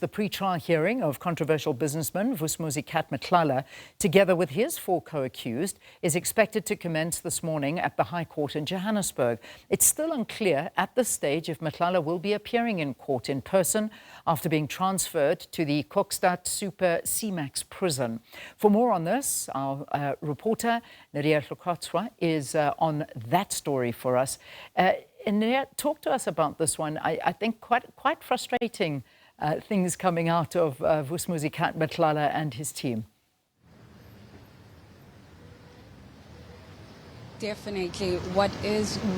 The pre-trial hearing of controversial businessman Vusimuzi Matlala, together with his 4 co-accused, is expected to commence this morning at the High Court in Johannesburg. It's still unclear at this stage if Matlala will be appearing in court in person after being transferred to the Kokstad Super C-Max prison. For more on this, our reporter Neria Hlakotsa is on that story for us. Neria, talk to us about this one. I think quite frustrating things coming out of Vusimuzi Matlala and his team. Definitely. What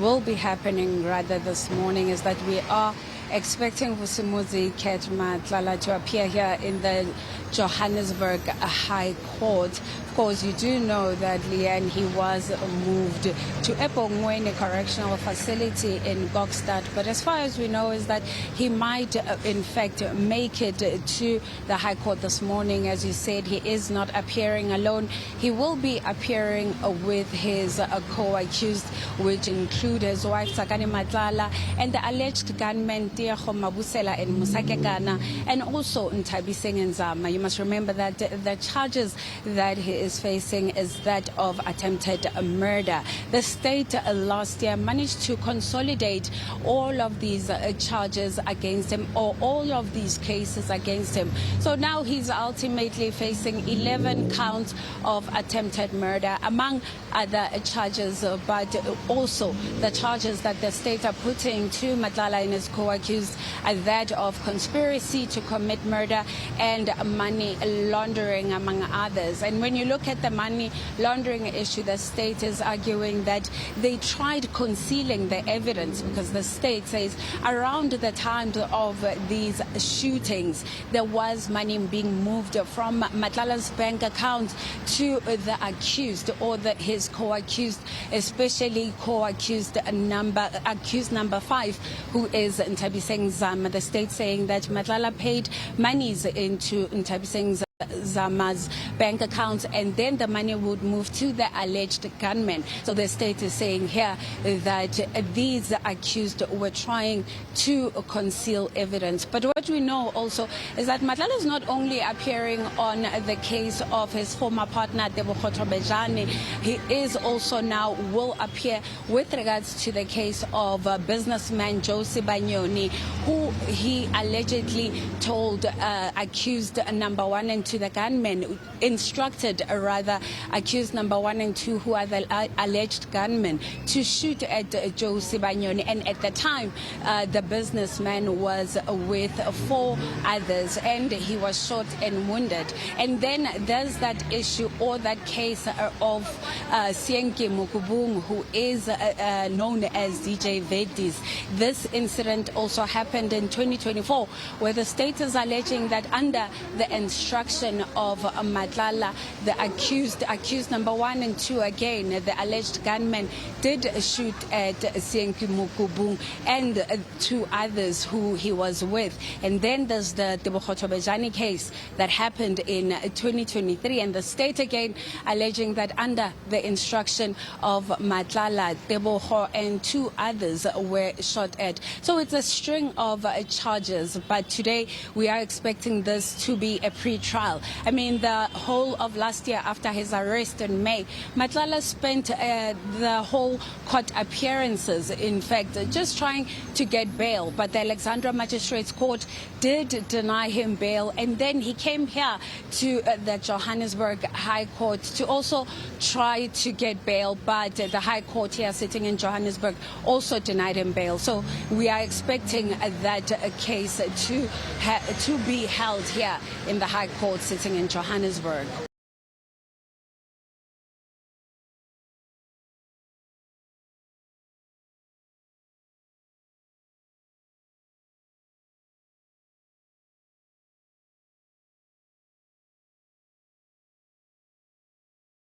will be happening rather this morning is that we are expecting Vusimuzi Matlala to appear here in the Johannesburg High Court. Of course, you do know that, Leanne, he was moved to Tebogo Correctional Facility in Kokstad. But as far as we know is that he might, in fact, make it to the High Court this morning. As you said, he is not appearing alone. He will be appearing with his co-accused, which include his wife, Seunkie Matlala, and the alleged gunmen, Tebogo Thobejane and Musakekana, and also Nzama. You must remember that the charges that he is facing is that of attempted murder. The state last year managed to consolidate all of these charges against him, or all of these cases against him. So now he's ultimately facing 11 counts of attempted murder, among other charges, but also the charges that the state are putting to Matlala and his co-accused are that of conspiracy to commit murder and money laundering, among others. And when you look at the money laundering issue, the state is arguing that they tried concealing the evidence because the state says around the time of these shootings, there was money being moved from Matlala's bank account to the accused or his co-accused, especially co-accused number 5, who is Nzama. The state saying that Matlala paid monies into Zama's bank accounts, and then the money would move to the alleged gunmen. So the state is saying here that these accused were trying to conceal evidence. But what we know also is that Matlala is not only appearing on the case of his former partner Tebogo Thobejane, he is also now will appear with regards to the case of businessman Joe Sibanyoni, who he allegedly told accused number 1 and 2, the gunmen, instructed accused number 1 and 2, who are the alleged gunmen, to shoot at Joe Sibanyoni. And at the time, the businessman was with 4 others, and he was shot and wounded. And then there's that issue or that case of Seunkie Mokubong, who is known as DJ Vetteys. This incident also happened in 2024, where the state is alleging that under the instruction of Matlala, the accused number 1 and 2, again, the alleged gunmen, did shoot at Seunkie Mokubong and 2 others who he was with. And then there's the Tebogo Thobejane case that happened in 2023, and the state again alleging that under the instruction of Matlala, Tebogo and 2 others were shot at. So it's a string of charges, but today we are expecting this to be a pre-trial. I mean, the whole of last year, after his arrest in May, Matlala spent the whole court appearances, in fact, just trying to get bail. But the Alexandra Magistrates Court did deny him bail. And then he came here to the Johannesburg High Court to also try to get bail. But the High Court here sitting in Johannesburg also denied him bail. So we are expecting that case to be held here in the High Court sitting in Johannesburg.